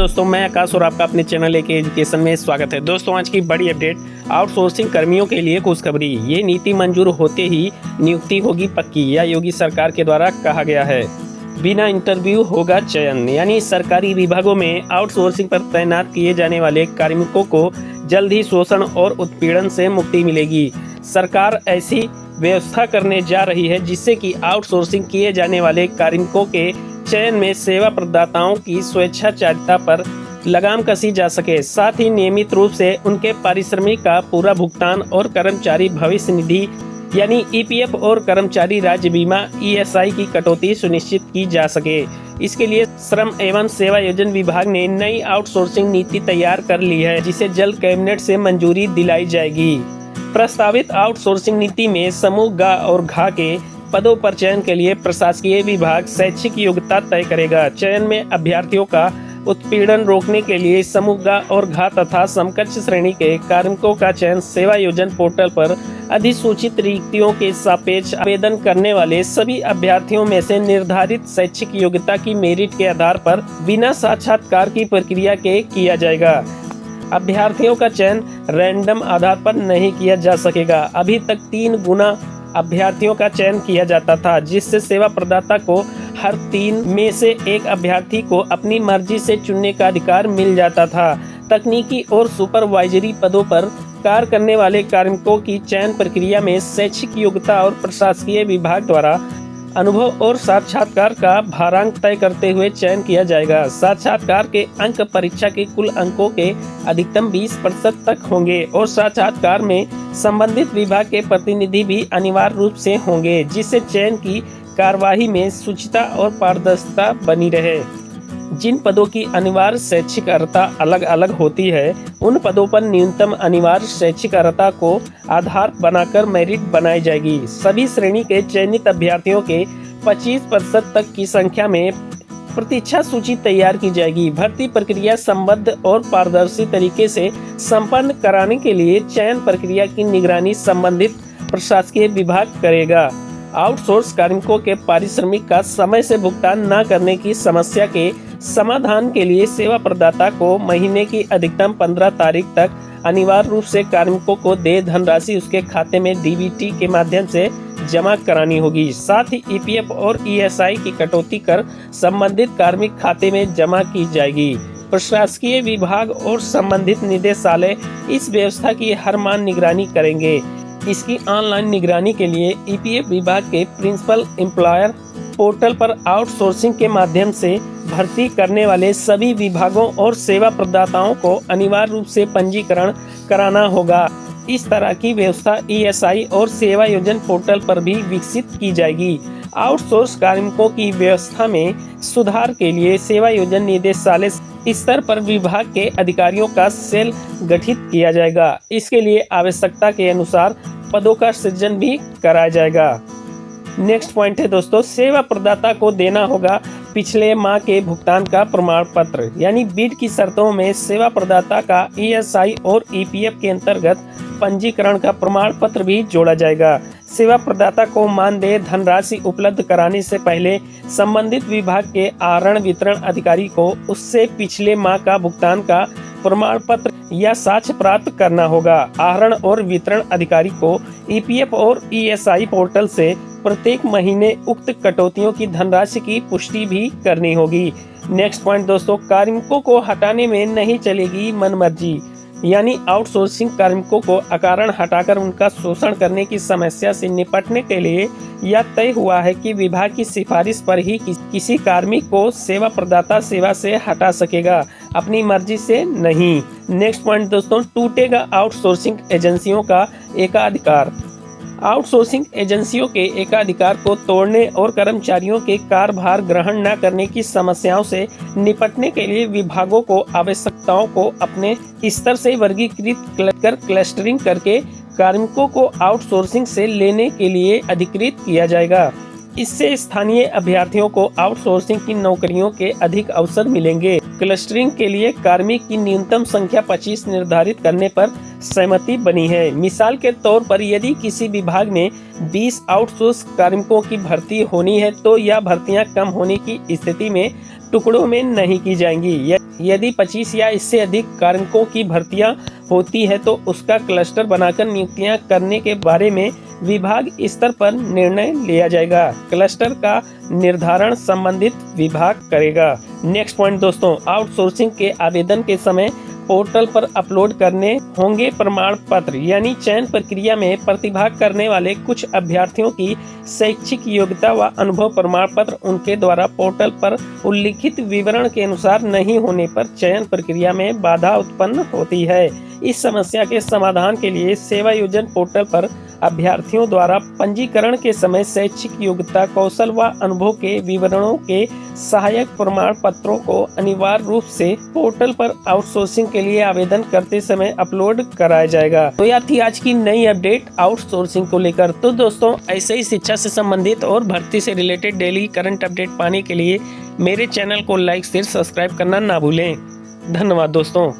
दोस्तों, मैं आकाश और आपका अपने चैनल एक एजुकेशन में स्वागत है। दोस्तों, आज की बड़ी अपडेट, आउटसोर्सिंग कर्मियों के लिए खुशखबरी। ये नीति मंजूर होते ही नियुक्ति होगी पक्की, या योगी सरकार के द्वारा कहा गया है। बिना इंटरव्यू होगा चयन, यानी सरकारी विभागों में आउटसोर्सिंग पर तैनात किए जाने वाले कार्मिकों को जल्द ही शोषण और उत्पीड़न से मुक्ति मिलेगी। सरकार ऐसी व्यवस्था करने जा रही है जिससे कि आउटसोर्सिंग किए जाने वाले कार्मिकों के चयन में सेवा प्रदाताओं की स्वेच्छाचारिता पर लगाम कसी जा सके। साथ ही नियमित रूप से उनके पारिश्रमिक का पूरा भुगतान और कर्मचारी भविष्य निधि यानी ईपीएफ और कर्मचारी राज्य बीमा ईएसआई की कटौती सुनिश्चित की जा सके। इसके लिए श्रम एवं सेवायोजन विभाग ने नई आउटसोर्सिंग नीति तैयार कर ली है, जिसे जल्द कैबिनेट से मंजूरी दिलाई जाएगी। प्रस्तावित आउटसोर्सिंग नीति में समूह ग और घ के पदों पर चयन के लिए प्रशासकीय विभाग शैक्षिक योग्यता तय करेगा। चयन में अभ्यर्थियों का उत्पीड़न रोकने के लिए समूह ग और घ तथा समकक्ष श्रेणी के कार्मिकों का चयन सेवायोजन पोर्टल पर अधिसूचित रिक्तियों के सापेक्ष आवेदन करने वाले सभी अभ्यर्थियों में से निर्धारित शैक्षिक योग्यता की मेरिट के आधार पर बिना साक्षात्कार की प्रक्रिया के किया जाएगा। अभ्यर्थियों का चयन रैंडम आधार पर नहीं किया जा सकेगा। अभी तक 3 गुना अभ्यर्थियों का चयन किया जाता था, जिससे सेवा प्रदाता को हर 3 में से एक अभ्यर्थी को अपनी मर्जी से चुनने का अधिकार मिल जाता था। तकनीकी और सुपरवाइजरी पदों पर कार्य करने वाले कार्मिकों की चयन प्रक्रिया में शैक्षिक योग्यता और प्रशासकीय विभाग द्वारा अनुभव और साक्षात्कार का भारांक तय करते हुए चयन किया जाएगा। साक्षात्कार के अंक परीक्षा के कुल अंकों के अधिकतम 20% तक होंगे और साक्षात्कार में संबंधित विभाग के प्रतिनिधि भी अनिवार्य रूप से होंगे, जिससे चयन की कार्यवाही में शुचिता और पारदर्शिता बनी रहे। जिन पदों की अनिवार्य शैक्षिक अर्हता अलग अलग होती है, उन पदों पर न्यूनतम अनिवार्य शैक्षिक अर्हता को आधार बनाकर मेरिट बनाई जाएगी। सभी श्रेणी के चयनित अभ्यर्थियों के 25% तक की संख्या में प्रतीक्षा सूची तैयार की जाएगी। भर्ती प्रक्रिया संबद्ध और पारदर्शी तरीके से संपन्न कराने के लिए चयन प्रक्रिया की निगरानी संबंधित प्रशासकीय विभाग करेगा। आउटसोर्स कार्मिकों के पारिश्रमिक का समय से भुगतान न करने की समस्या के समाधान के लिए सेवा प्रदाता को महीने की अधिकतम 15 तारीख तक अनिवार्य रूप से कार्मिकों को देय धनराशि उसके खाते में डीबीटी के माध्यम से जमा करानी होगी। साथ ही ईपीएफ और ईएसआई की कटौती कर संबंधित कार्मिक खाते में जमा की जाएगी। प्रशासकीय विभाग और संबंधित निदेशालय इस व्यवस्था की हर मान निगरानी करेंगे। इसकी ऑनलाइन निगरानी के लिए ईपीएफ विभाग के प्रिंसिपल एम्प्लॉयर पोर्टल पर आउटसोर्सिंग के माध्यम से भर्ती करने वाले सभी विभागों और सेवा प्रदाताओं को अनिवार्य रूप से पंजीकरण कराना होगा। इस तरह की व्यवस्था ईएसआई और सेवायोजन पोर्टल पर भी विकसित की जाएगी। आउटसोर्स कार्मिकों की व्यवस्था में सुधार के लिए सेवायोजन निदेशालय स्तर पर विभाग के अधिकारियों का सेल गठित किया जाएगा। इसके लिए आवश्यकता के अनुसार पदों का सृजन भी कराया जाएगा। नेक्स्ट पॉइंट है दोस्तों, सेवा प्रदाता को देना होगा पिछले माह के भुगतान का प्रमाण पत्र, यानी बिड की शर्तों में सेवा प्रदाता का ईएसआई और ईपीएफ के अंतर्गत पंजीकरण का प्रमाण पत्र भी जोड़ा जाएगा। सेवा प्रदाता को मानदेय धनराशि उपलब्ध कराने से पहले संबंधित विभाग के आहरण वितरण अधिकारी को उससे पिछले माह का भुगतान का प्रमाण पत्र या साक्ष्य प्राप्त करना होगा। आहरण और वितरण अधिकारी को ईपीएफ और ईएसआई पोर्टल से प्रत्येक महीने उक्त कटौतियों की धनराशि की पुष्टि भी करनी होगी। नेक्स्ट पॉइंट दोस्तों, कार्मिकों को हटाने में नहीं चलेगी मनमर्जी, यानी आउटसोर्सिंग कार्मिकों को अकारण हटाकर उनका शोषण करने की समस्या से निपटने के लिए यह तय हुआ है कि विभाग की सिफारिश पर ही किसी कार्मिक को सेवा प्रदाता सेवा से हटा सकेगा, अपनी मर्जी से नहीं। नेक्स्ट पॉइंट दोस्तों, टूटेगा आउटसोर्सिंग एजेंसियों का एकाधिकार। आउटसोर्सिंग एजेंसियों के एकाधिकार को तोड़ने और कर्मचारियों के कार्यभार ग्रहण न करने की समस्याओं से निपटने के लिए विभागों को आवश्यकताओं को अपने स्तर से वर्गीकृत कर क्लस्टरिंग करके कार्मिकों को आउटसोर्सिंग से लेने के लिए अधिकृत किया जाएगा। इससे स्थानीय अभ्यर्थियों को आउटसोर्सिंग की नौकरियों के अधिक अवसर मिलेंगे। क्लस्टरिंग के लिए कार्मिक की न्यूनतम संख्या 25 निर्धारित करने पर सहमति बनी है। मिसाल के तौर पर यदि किसी विभाग में 20 आउटसोर्स कार्मिकों की भर्ती होनी है तो यह भर्तियां कम होने की स्थिति में टुकड़ों में नहीं की जाएंगी। यदि 25 या इससे अधिक कार्मिकों की भर्तियां होती है तो उसका क्लस्टर बनाकर नियुक्तियां करने के बारे में विभाग स्तर पर निर्णय लिया जाएगा। क्लस्टर का निर्धारण संबंधित विभाग करेगा। नेक्स्ट पॉइंट दोस्तों, आउटसोर्सिंग के आवेदन के समय पोर्टल पर अपलोड करने होंगे प्रमाण पत्र। यानी चयन प्रक्रिया में प्रतिभाग करने वाले कुछ अभ्यर्थियों की शैक्षिक योग्यता व अनुभव प्रमाण पत्र उनके द्वारा पोर्टल पर उल्लिखित विवरण के अनुसार नहीं होने पर चयन प्रक्रिया में बाधा उत्पन्न होती है। इस समस्या के समाधान के लिए सेवा योजन पोर्टल पर अभ्यर्थियों द्वारा पंजीकरण के समय शैक्षिक योग्यता, कौशल व अनुभव के विवरणों के सहायक प्रमाण पत्रों को अनिवार्य रूप से पोर्टल पर आउटसोर्सिंग के लिए आवेदन करते समय अपलोड कराया जाएगा। तो यह थी आज की नई अपडेट आउटसोर्सिंग को लेकर। तो दोस्तों, ऐसे ही शिक्षा से संबंधित और भर्ती से रिलेटेड डेली करंट अपडेट पाने के लिए मेरे चैनल को लाइक शेयर सब्सक्राइब करना ना भूलें। धन्यवाद दोस्तों।